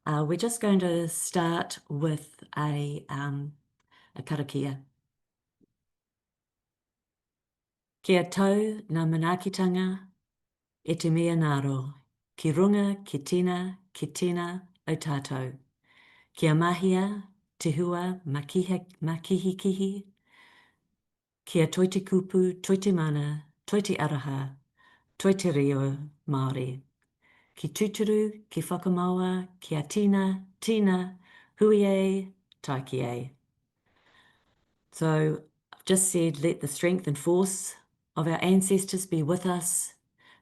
We're just going to start with a karakia. Kia tau ngā manaakitanga e te mea ngaro, ki runga, ki tina o tātou. Kia mahia, te hua, makihikihi, kia toi te kupu, toi te mana, toi te araha, toi te reo Māori. Ki tuturu, ki whakamaua, kia tina, hui e, taiki e. So I've just said, let the strength and force of our ancestors be with us,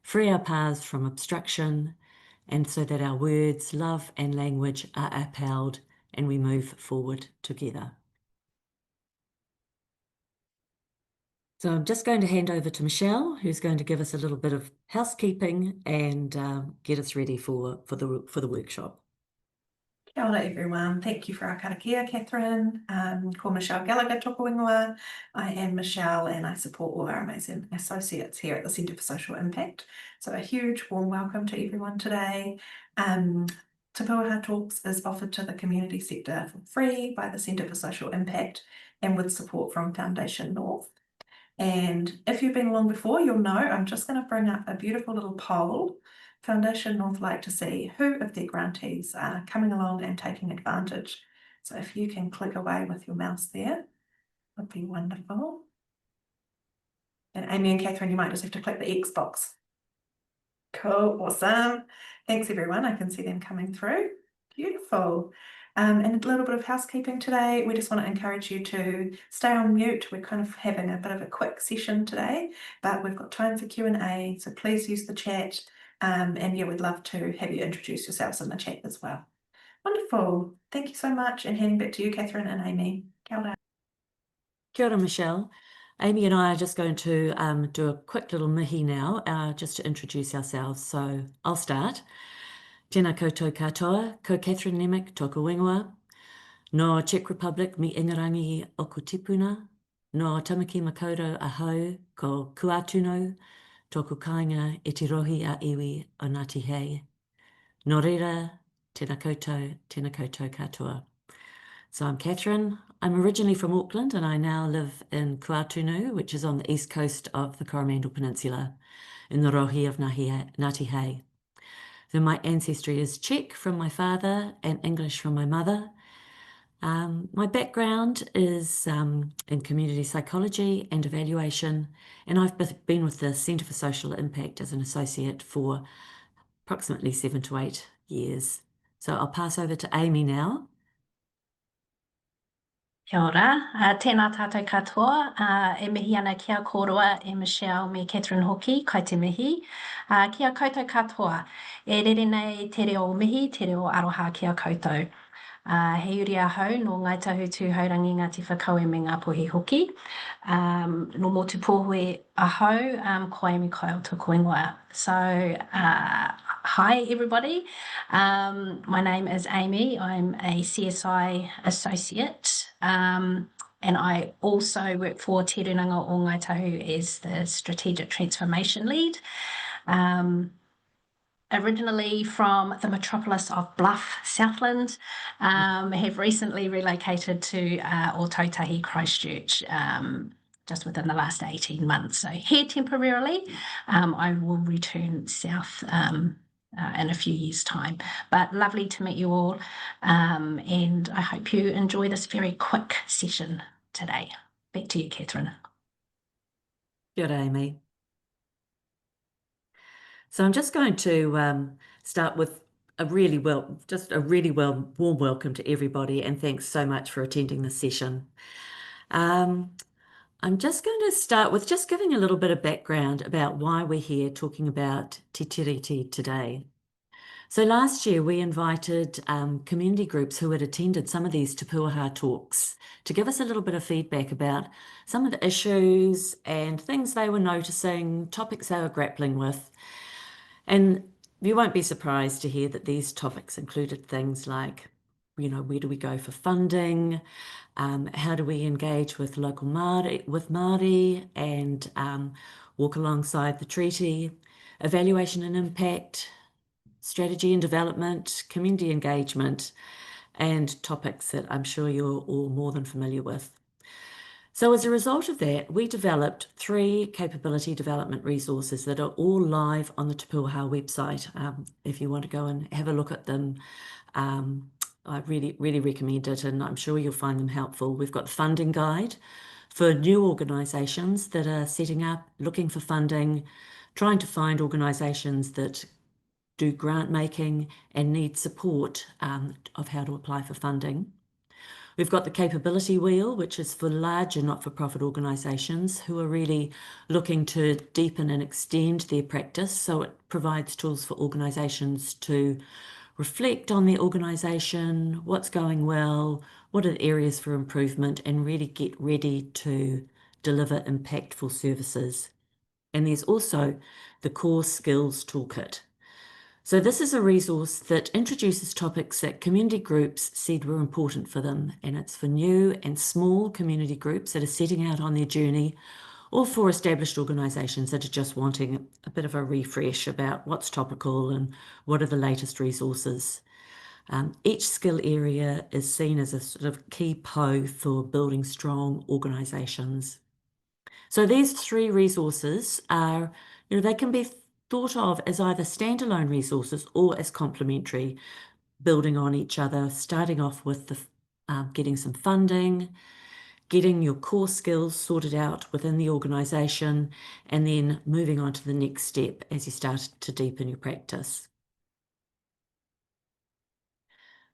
free our paths from obstruction, and so that our words, love and language are upheld and we move forward together. So I'm just going to hand over to Michelle, who's going to give us a little bit of housekeeping and get us ready for the workshop. Kia ora everyone, thank you for our karakia, Kathryn. Ko Michelle Gallagher tōku whenua. I am Michelle and I support all our amazing associates here at the Centre for Social Impact. So a huge warm welcome to everyone today. Te Pūaha Talks is offered to the community sector for free by the Centre for Social Impact and with support from Foundation North. And if you've been along before, you'll know I'm just going to bring up a beautiful little poll. Foundation North like to see who of their grantees are coming along and taking advantage. So if you can click away with your mouse there, would be wonderful. And Aimee and Kathryn, you might just have to click the X box. Cool, awesome. Thanks everyone, I can see them coming through. Beautiful. And a little bit of housekeeping today. We just want to encourage you to stay on mute. We're kind of having a bit of a quick session today, but we've got time for Q&A, so please use the chat. And yeah, we'd love to have you introduce yourselves in the chat as well. Wonderful. Thank you so much. And handing back to you, Kathryn and Aimee. Kia ora. Kia ora, Michelle. Aimee and I are just going to do a quick little mihi now, just to introduce ourselves. So I'll start. Tēnā koutou katoa, ko Kathryn Nemec tōku whenua. No Czech Republic mi ingarangi o ko tipuna. No tamaki makaurau ahau ko kuatunu. Tōku kāinga e te rohi a iwi o Ngāti Hei. Nō reira, tēnā koutou katoa. So I'm Kathryn. I'm originally from Auckland and I now live in Kuatunu, which is on the east coast of the Coromandel Peninsula, in the rohi of Ngāti Hei. So my ancestry is Czech from my father and English from my mother. My background is in community psychology and evaluation, and I've been with the Centre for Social Impact as an associate for approximately 7 to 8 years. So I'll pass over to Aimee now. Kia ora, tēnā tātou katoa, e mihi ana kia kōrua e Michelle me Kathryn hoki, kai te mihi. Kia koutou katoa, e rere nei te reo mihi, te reo aroha kia koutou. He uri ahau no ngai tahu tūhaurangi Ngāti Whakauē me ngā pohi hoki. No mō tu pōhoi ahau, ko Aimee kai o tōku ingoa. So, hi everybody. My name is Aimee. I'm a CSI associate. And I also work for Te Runanga o Ngai Tahu as the Strategic Transformation Lead. Originally from the metropolis of Bluff, Southland, have recently relocated to Ōtautahi, Christchurch, just within the last 18 months. So here temporarily, I will return south in a few years' time. But lovely to meet you all, and I hope you enjoy this very quick session today. Back to you, Kathryn. Kia ora, Aimee. So I'm just going to start with a really warm welcome to everybody, and thanks so much for attending this session. I'm just going to start with just giving a little bit of background about why we're here talking about Te Tiriti today. So last year we invited community groups who had attended some of these Te Pūaha talks to give us a little bit of feedback about some of the issues and things they were noticing, topics they were grappling with. And you won't be surprised to hear that these topics included things like, you know, where do we go for funding? How do we engage with local Māori and walk alongside the treaty? Evaluation and impact, strategy and development, community engagement, and topics that I'm sure you're all more than familiar with. So as a result of that, we developed 3 capability development resources that are all live on the Te Pūaha website. If you want to go and have a look at them, I really, really recommend it, and I'm sure you'll find them helpful. We've got the funding guide for new organisations that are setting up, looking for funding, trying to find organisations that do grant making and need support of how to apply for funding. We've got the capability wheel, which is for larger not-for-profit organisations who are really looking to deepen and extend their practice. So it provides tools for organisations to reflect on their organisation, what's going well, what are the areas for improvement, and really get ready to deliver impactful services. And there's also the Core Skills Toolkit. So this is a resource that introduces topics that community groups said were important for them, and it's for new and small community groups that are setting out on their journey, or for established organisations that are just wanting a bit of a refresh about what's topical and what are the latest resources. Each skill area is seen as a sort of key PO for building strong organisations. So these 3 resources are, they can be thought of as either standalone resources or as complementary, building on each other, starting off with the getting some funding, getting your core skills sorted out within the organisation, and then moving on to the next step as you start to deepen your practice.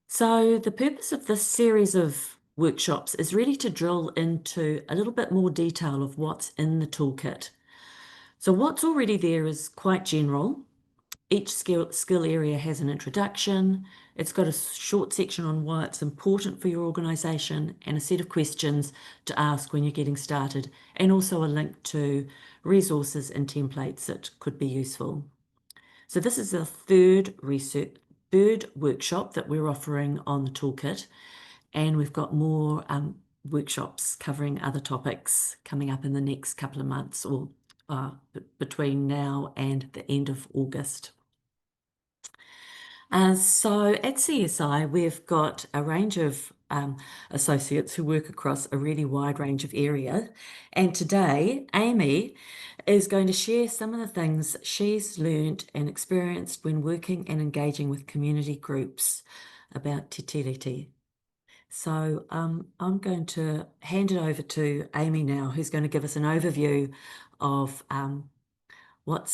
So the purpose of this series of workshops is really to drill into a little bit more detail of what's in the toolkit. So what's already there is quite general. Each skill area has an introduction. It's got a short section on why it's important for your organisation and a set of questions to ask when you're getting started, and also a link to resources and templates that could be useful. So this is the third workshop that we're offering on the toolkit, and we've got more workshops covering other topics coming up in the next couple of months, or between now and the end of August. So at CSI, we've got a range of associates who work across a really wide range of area. And today, Aimee is going to share some of the things she's learned and experienced when working and engaging with community groups about Te Tiriti. So I'm going to hand it over to Aimee now, who's going to give us an overview of what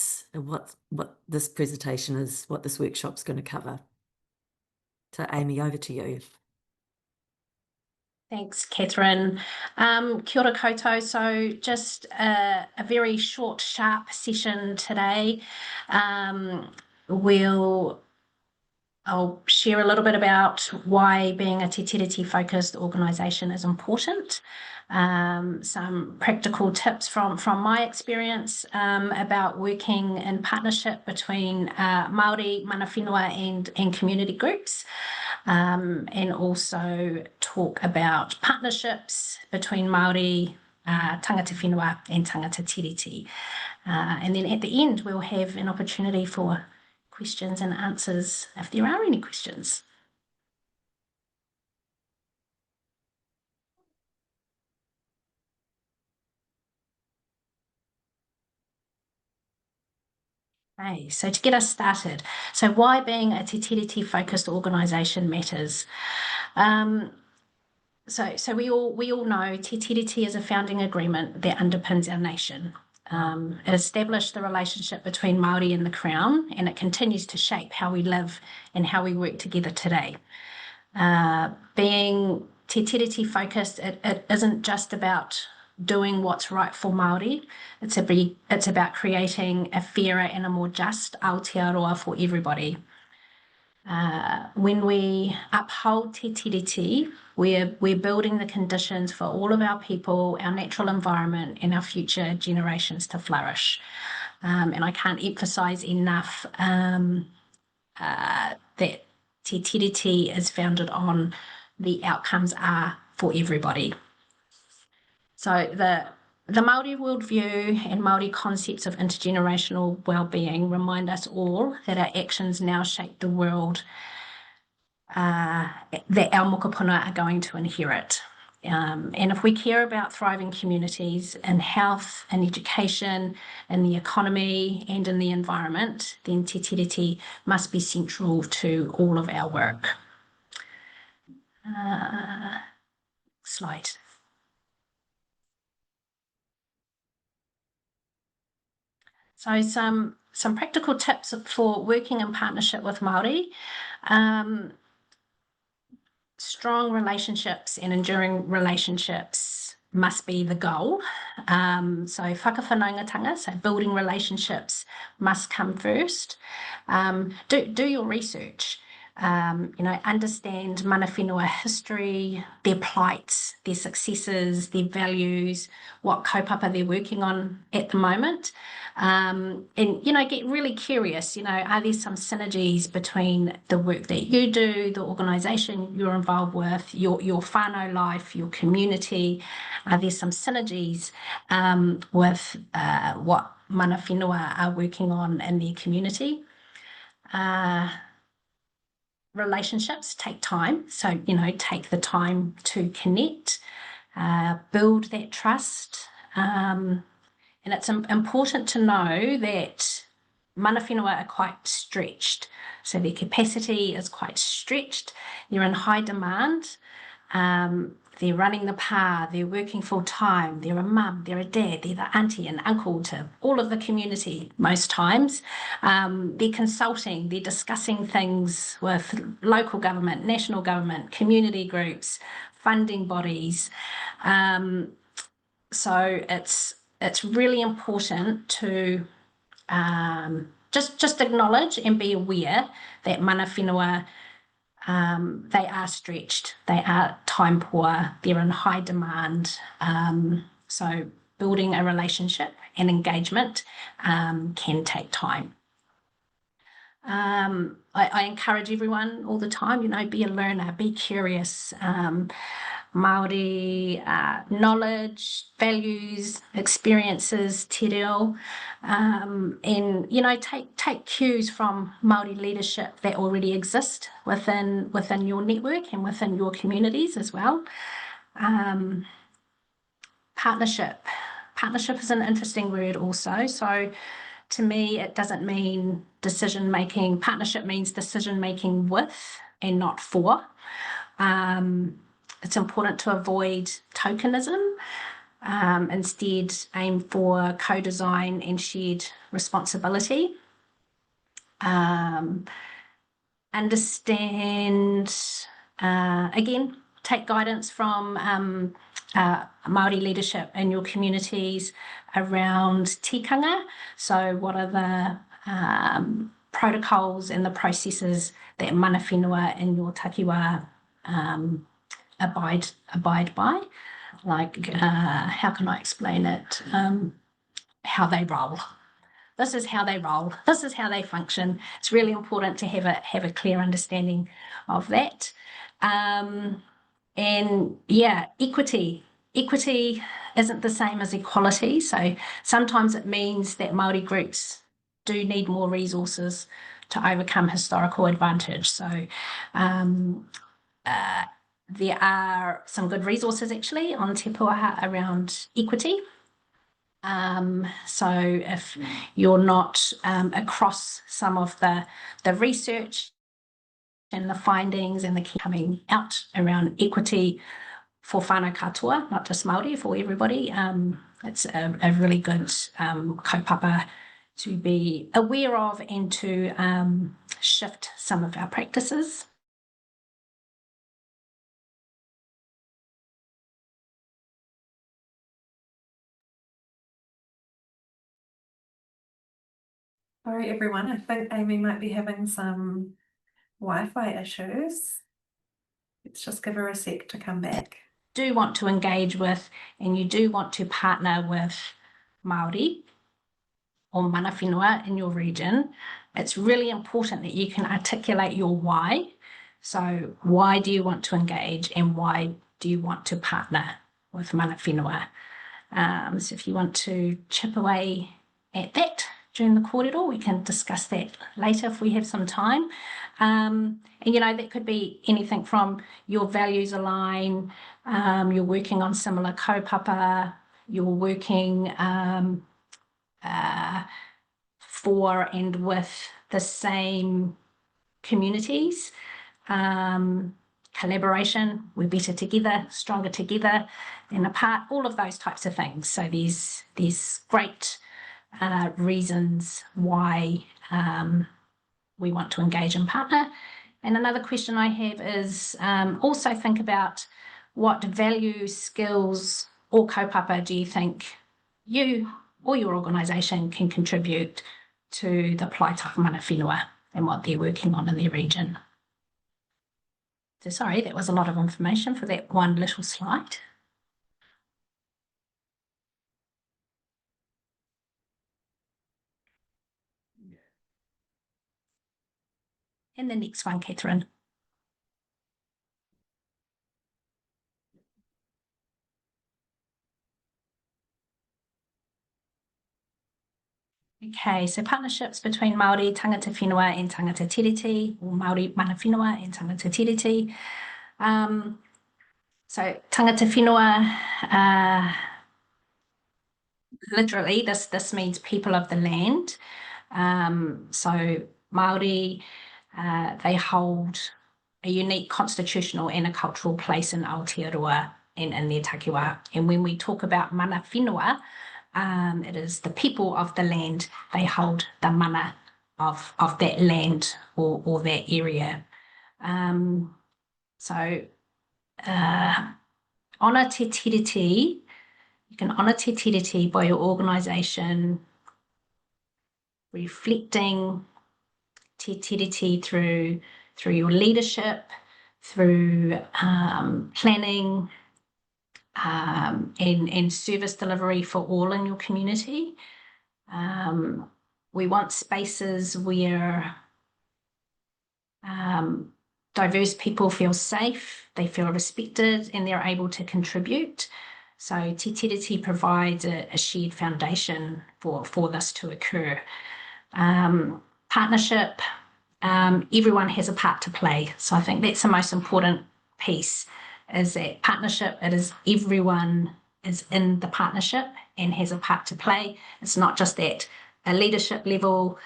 this presentation is, what this workshop's going to cover. So Aimee, over to you. Thanks, Kathryn. Kia ora koutou. So just a very short, sharp session today. I'll share a little bit about why being a Te Tiriti-focused organisation is important. Some practical tips from my experience about working in partnership between Māori, mana whenua and community groups. And also talk about partnerships between Māori, tāngata whenua and tāngata tiriti. And then at the end, we'll have an opportunity for questions and answers if there are any questions. Okay, so to get us started, so why being a Te Tiriti-focused organisation matters. So we all know Te Tiriti is a founding agreement that underpins our nation. It established the relationship between Māori and the Crown, and it continues to shape how we live and how we work together today. Being Te Tiriti-focused, it isn't just about doing what's right for Māori. It's about creating a fairer and a more just Aotearoa for everybody. When we uphold Te Tiriti, we're building the conditions for all of our people, our natural environment, and our future generations to flourish. And I can't emphasise enough that Te Tiriti is founded on the outcomes are for everybody. So The Māori worldview and Māori concepts of intergenerational well-being remind us all that our actions now shape the world that our mokopuna are going to inherit. And if we care about thriving communities in health and education, in the economy and in the environment, then te tiriti must be central to all of our work. Slide. So some practical tips for working in partnership with Māori. Strong relationships and enduring relationships must be the goal. So whakawhanaungatanga, so building relationships must come first. Do your research. Understand mana whenua history, their plights, their successes, their values, what kaupapa they're working on at the moment. And, get really curious, are there some synergies between the work that you do, the organisation you're involved with, your whānau life, your community? Are there some synergies with what mana whenua are working on in their community? Relationships take time, so take the time to connect, build that trust, and it's important to know that mana whenua are quite stretched, so their capacity is quite stretched. They're in high demand. They're running the pā, they're working full time, they're a mum, they're a dad, they're the auntie and uncle to all of the community most times. They're consulting, they're discussing things with local government, national government, community groups, funding bodies. So it's really important to just acknowledge and be aware that mana whenua, they are stretched, they are time poor, they're in high demand. So building a relationship and engagement can take time. I encourage everyone all the time, be a learner, be curious. Māori knowledge, values, experiences, te reo, and take cues from Māori leadership that already exist within your network and within your communities as well. Partnership is an interesting word also. So to me, it doesn't mean decision making. Partnership means decision making with and not for. It's important to avoid tokenism, instead aim for co-design and shared responsibility. Understand, again, take guidance from Māori leadership in your communities around tikanga. So what are the protocols and the processes that mana whenua in your takiwā abide by, like how can I explain it? How they roll. This is how they roll. This is how they function. It's really important to have a clear understanding of that. And yeah, equity isn't the same as equality. So sometimes it means that Māori groups do need more resources to overcome historical advantage. So there are some good resources actually on Te Pūaha around equity. So if you're not across some of the research and the findings and the key coming out around equity for whānau katoa, not just Māori, for everybody, it's a really good kaupapa to be aware of and to shift some of our practices. Sorry, everyone. I think Aimee might be having some Wi-Fi issues. Let's just give her a sec to come back. Do want to engage with and you do want to partner with Māori or mana whenua in your region, it's really important that you can articulate your why. So why do you want to engage and why do you want to partner with mana whenua? So if you want to chip away at that during the kōrero, we can discuss that later if we have some time. And, you know, that could be anything from your values align, you're working on similar kaupapa, you're working for and with the same communities, collaboration, we're better together, stronger together than apart, all of those types of things. So there's great reasons why we want to engage and partner. And another question I have is also think about what values, skills, or kaupapa do you think you or your organisation can contribute to the Pūaha mana whenua and what they're working on in their region. So sorry, that was a lot of information for that one little slide. And the next one, Kathryn. Okay, so partnerships between Māori, tāngata whenua and tāngata tiriti, or Māori mana whenua and tāngata tiriti. So tāngata whenua, literally this means people of the land. So Māori, they hold a unique constitutional and a cultural place in Aotearoa and in their takiwā. And when we talk about mana whenua, it is the people of the land, they hold the mana of that land or that area. So honour te tiriti, you can honour te tiriti by your organisation reflecting te tiriti through your leadership, through planning, and service delivery for all in your community. We want spaces where diverse people feel safe, they feel respected, and they're able to contribute. So Te Tiriti provides a shared foundation for this to occur. Partnership, everyone has a part to play. So I think that's the most important piece, is that partnership, it is everyone is in the partnership and has a part to play. It's not just at a leadership level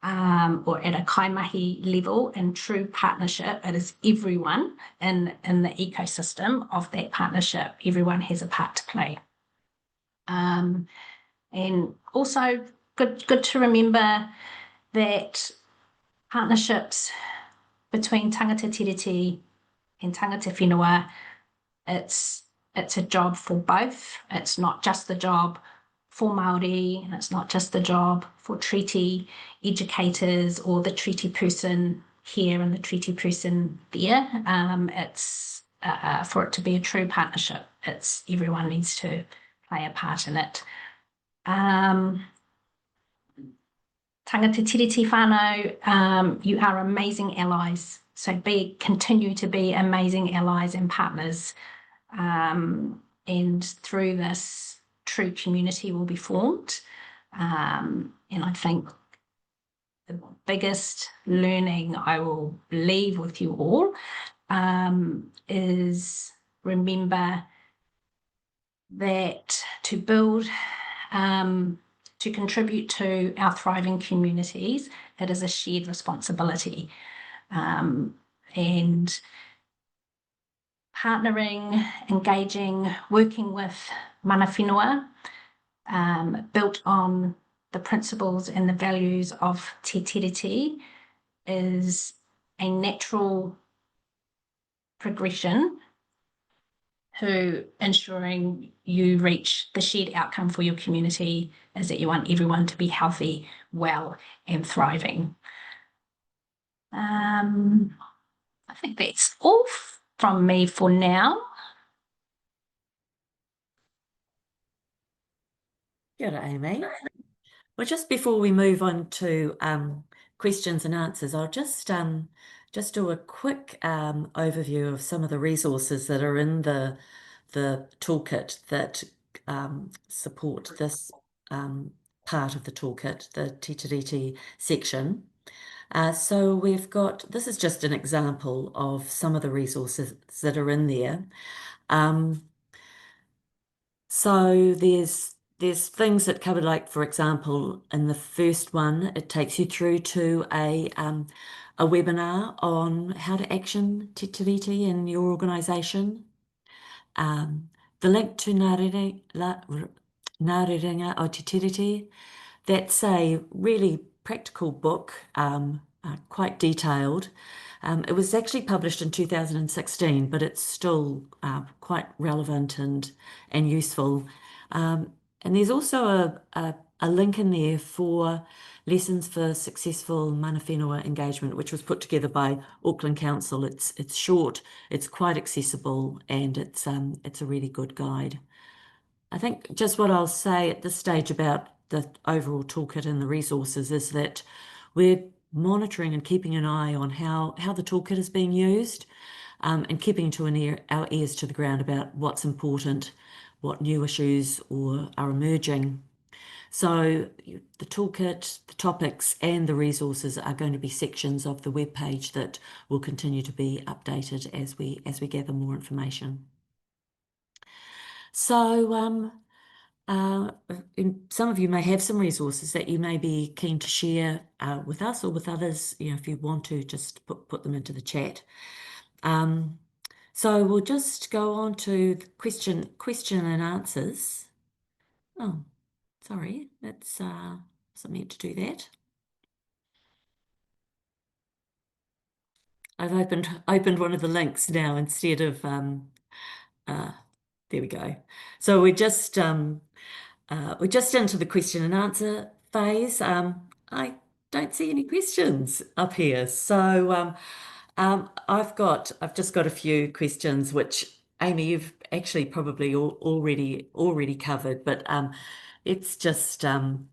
or at a kaimahi level. In true partnership, it is everyone in the ecosystem of that partnership. Everyone has a part to play. And also good to remember that partnerships between tāngata tiriti and tāngata whenua, it's a job for both. It's not just the job for Māori, and it's not just the job for treaty educators or the treaty person here and the treaty person there. It's for it to be a true partnership. It's everyone needs to play a part in it. Tāngata tiriti whānau, you are amazing allies. So continue to be amazing allies and partners. And through this, true community will be formed. And I think the biggest learning I will leave with you all is remember that to build, to contribute to our thriving communities, it is a shared responsibility. And partnering, engaging, working with mana whenua, built on the principles and the values of Te Tiriti, is a natural progression to ensuring you reach the shared outcome for your community, is that you want everyone to be healthy, well, and thriving. I think that's all from me for now. Kia ora, Aimee. Well, just before we move on to questions and answers, I'll just do a quick overview of some of the resources that are in the toolkit that support this part of the toolkit, the Te Tiriti section. So we've got, this is just an example of some of the resources that are in there. So there's things that cover, like, for example, in the first one, it takes you through to a webinar on how to action Te Tiriti in your organisation. The link to Ngā Rerenga o Te Tiriti, that's a really practical book, quite detailed. It was actually published in 2016, but it's still quite relevant and useful. And there's also a link in there for Lessons for Successful Mana Whenua Engagement, which was put together by Auckland Council. It's short, it's quite accessible, and it's a really good guide. I think just what I'll say at this stage about the overall toolkit and the resources is that we're monitoring and keeping an eye on how the toolkit is being used, and keeping our ears to the ground about what's important, what new issues are emerging. So the toolkit, the topics and the resources are going to be sections of the webpage that will continue to be updated as we gather more information. So some of you may have some resources that you may be keen to share with us or with others. If you want to, just put them into the chat. So we'll just go on to the question and answers. Oh, sorry, that's wasn't meant to do that. I've opened one of the links now instead of there we go. So we're just into the question and answer phase. I don't see any questions up here, so I've just got a few questions which, Aimee, you've actually probably already covered, but let's just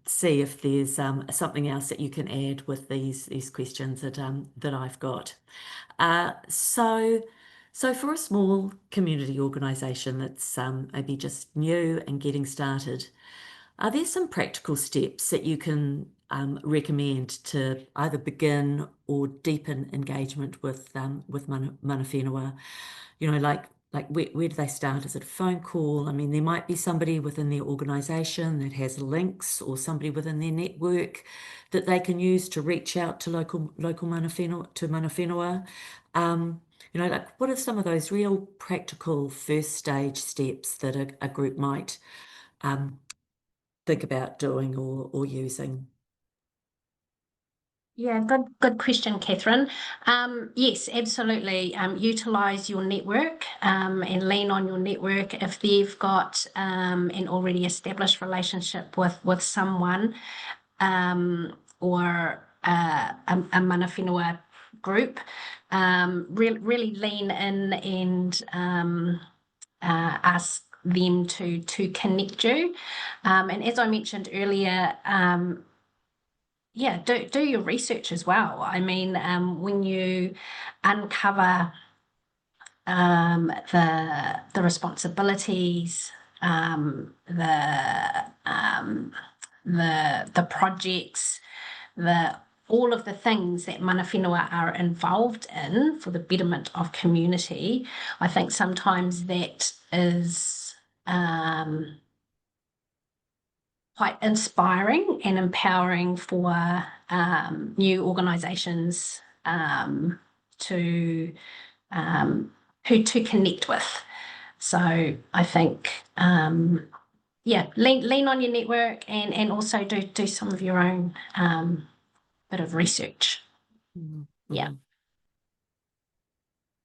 see if there's something else that you can add with these questions that I've got. So for a small community organisation that's maybe just new and getting started, are there some practical steps that you can recommend to either begin or deepen engagement with mana whenua? Like where do they start? Is it a phone call? I mean, there might be somebody within their organisation that has links, or somebody within their network that they can use to reach out to local mana whenua. Like, what are some of those real practical first stage steps that a group might think about doing or using? Yeah, good question, Kathryn. Yes, absolutely. Utilise your network and lean on your network. If they've got an already established relationship with someone or a mana whenua group, really lean in and ask them to connect you. And as I mentioned earlier, yeah, do your research as well. I mean, when you uncover the responsibilities, the projects, all of the things that mana whenua are involved in for the betterment of community, I think sometimes that is quite inspiring and empowering for new organisations to connect with. So I think yeah, lean on your network and also do some of your own bit of research. Mm-hmm. Yeah.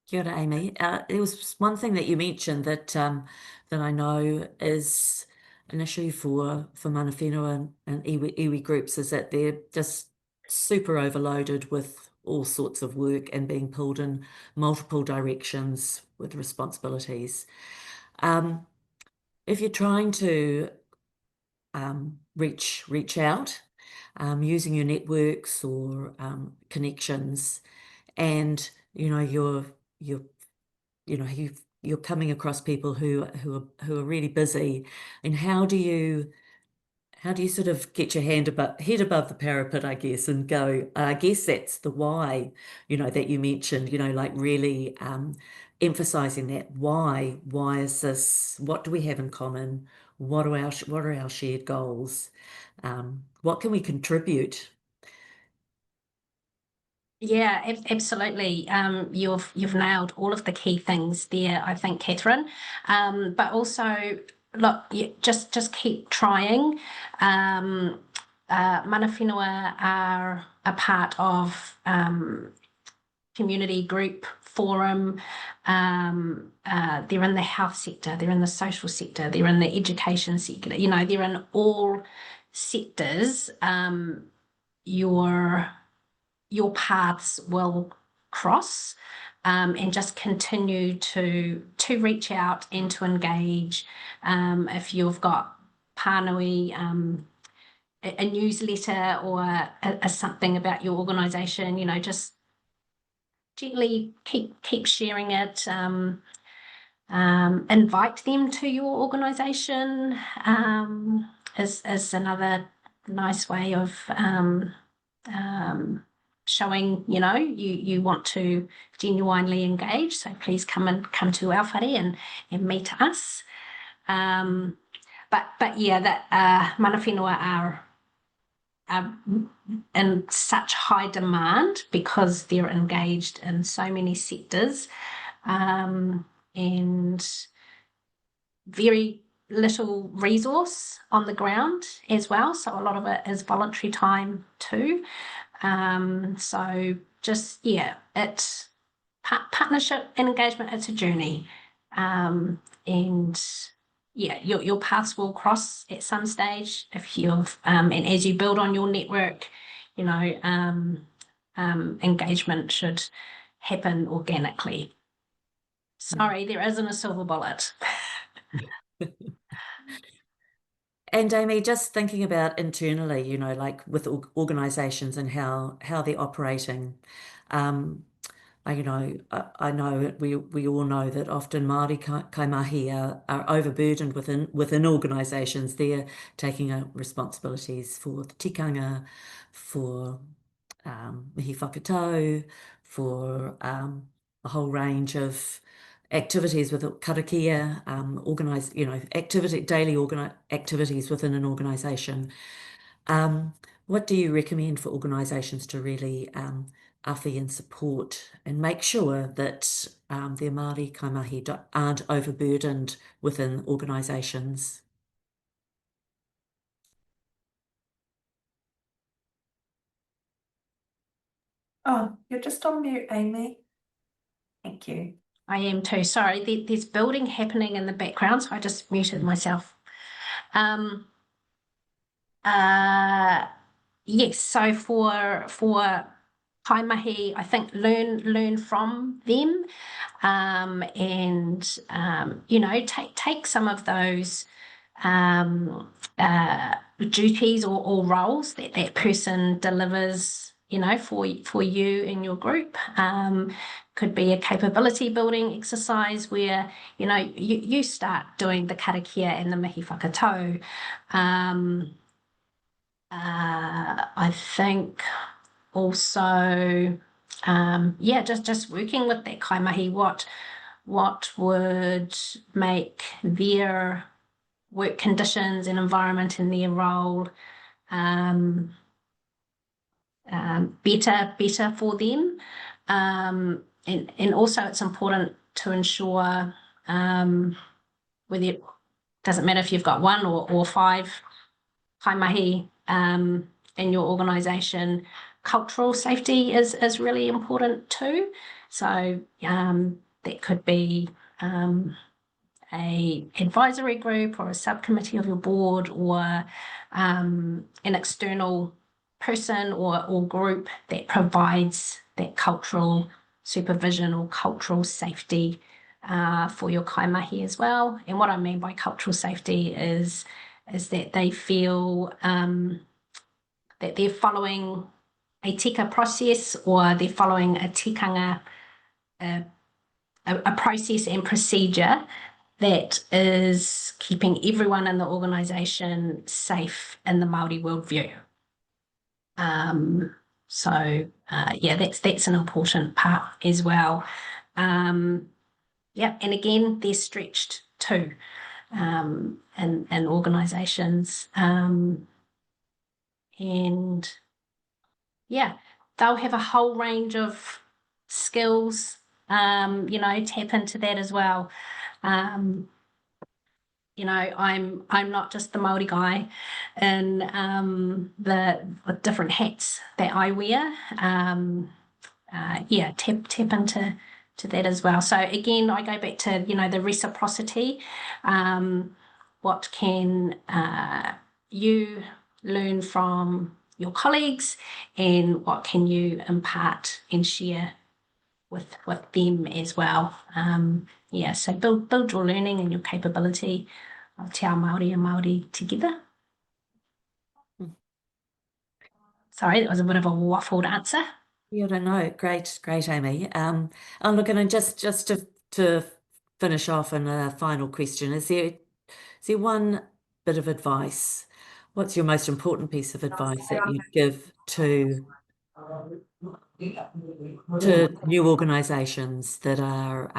Kia ora, Aimee. There was one thing that you mentioned that I know is an issue for mana whenua and iwi groups, is that they're just super overloaded with all sorts of work and being pulled in multiple directions with responsibilities. If you're trying to reach out using your networks or connections, and you're you're coming across people who are really busy, and how do you sort of get your head above the parapet, I guess, and go, I guess that's the why, that you mentioned, like really emphasizing that why is this, what do we have in common? What are our shared goals? What can we contribute? Yeah, absolutely. You've nailed all of the key things there, I think, Kathryn. But also, look, just keep trying. Mana whenua are a part of community group forum. They're in the health sector, they're in the social sector, they're in the education sector. They're in all sectors. Your paths will cross, and just continue to reach out and to engage. If you've got pānui, a newsletter or a something about your organisation, just gently keep sharing it. Invite them to your organisation is another nice way of showing you want to genuinely engage. So please come to our whare and meet us. But yeah, that mana whenua are in such high demand because they're engaged in so many sectors, and very little resource on the ground as well. So a lot of it is voluntary time too. So just, it's partnership and engagement. It's a journey. And your paths will cross at some stage if you've, and as you build on your network, engagement should happen organically. Sorry, there isn't a silver bullet. And Aimee, just thinking about internally, like with organisations and how they're operating. I know we all know that often Māori kaimahi are overburdened within organisations. They're taking responsibilities for the tikanga, for mihi whakatau, for a whole range of activities with karakia, daily activities within an organisation. What do you recommend for organisations to really awhi and support and make sure that their Māori kaimahi aren't overburdened within organisations? Oh, you're just on mute, Aimee. Thank you. I am too. Sorry, there's building happening in the background, so I just muted myself. Yes, so for kaimahi, I think learn from them, and take some of those duties or roles that person delivers, for you in your group. Could be a capability building exercise where you start doing the karakia and the mihi whakatau. I think also, just working with that kaimahi, what would make their work conditions and environment in their role better for them, and also it's important to ensure, whether it doesn't matter if you've got one or five kaimahi in your organisation, cultural safety is really important too. So that could be a advisory group or a subcommittee of your board, or an external person or group that provides that cultural supervision or cultural safety for your kaimahi as well. And what I mean by cultural safety is that they feel that they're following a tika process, or they're following a tikanga a process and procedure that is keeping everyone in the organisation safe in the Māori worldview. Yeah, that's an important part as well. Yeah, and again, they're stretched too in organisations. And yeah, they'll have a whole range of skills, you know, tap into that as well. You know, I'm not just the Māori guy in the different hats that I wear. Yeah, tap into that as well. So again, I go back to, you know, the reciprocity. What can you learn from your colleagues, and what can you impart and share with them as well? Yeah, so build your learning and your capability of te ao Māori and Māori together. Sorry, that was a bit of a waffled answer. Yeah, I don't know. Great, Aimee. I'm looking, and just to finish off on a final question, is there one bit of advice? What's your most important piece of advice that you give to new organisations that are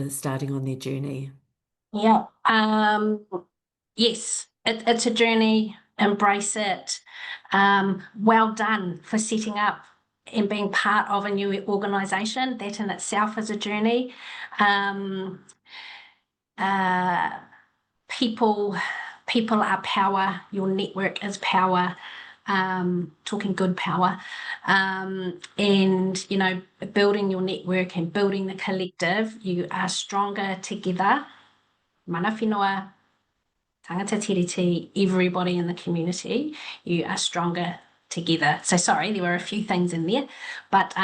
starting on their journey? Yeah. Yes, it's a journey. Embrace it. Well done for setting up and being part of a new organisation. That in itself is a journey. People are power. Your network is power. Talking good power. And, you know, building your network and building the collective, you are stronger together. Mana whenua, tāngata tiriti, everybody in the community, you are stronger together. So sorry, there were a few things in there, but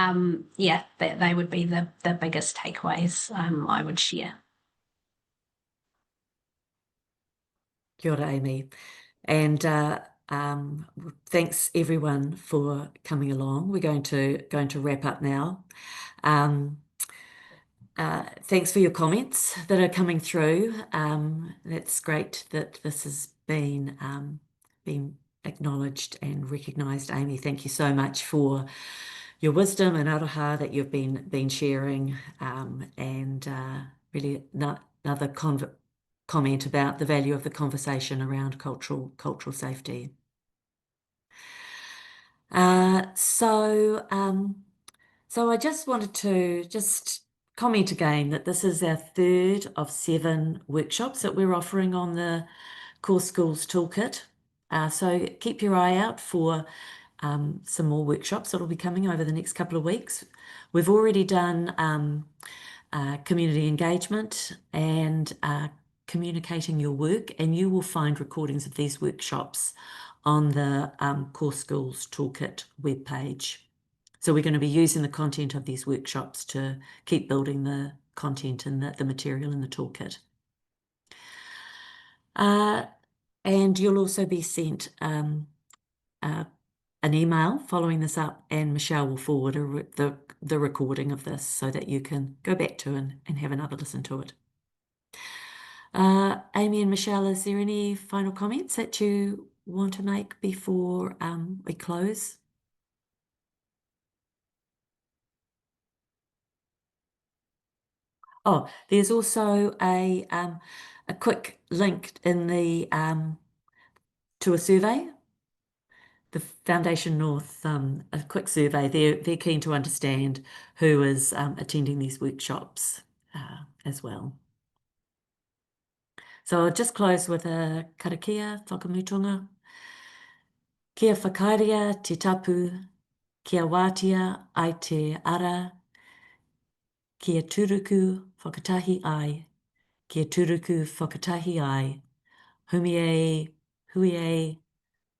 yeah, they would be the biggest takeaways I would share. Kia ora, Aimee. And thanks everyone for coming along. We're going to wrap up now. Thanks for your comments that are coming through. That's great that this has been acknowledged and recognised. Aimee, thank you so much for your wisdom and aroha that you've been sharing, and really another comment about the value of the conversation around cultural safety. So I just wanted to comment again that this is our third of 7 workshops that we're offering on the Core Skills Toolkit. So keep your eye out for some more workshops that will be coming over the next couple of weeks. We've already done community engagement and communicating your work, and you will find recordings of these workshops on the Core Skills Toolkit webpage. So we're going to be using the content of these workshops to keep building the content and the material in the toolkit. And you'll also be sent an email following this up, and Michelle will forward the recording of this so that you can go back to and have another listen to it. Aimee and Michelle, is there any final comments that you want to make before we close? Oh, there's also a quick link in the to a survey. The Foundation North, a quick survey. They're keen to understand who is attending these workshops as well. So I'll just close with a karakia, whakamutunga. Kia whakaaria te tapu, kia wātia ai te ara, kia turuku whakatahi ai, kia turuku whakatahi ai, humie, huie,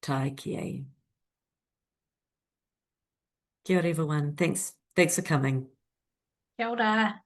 tai kie. Kia ora everyone. Thanks for coming. Kia ora.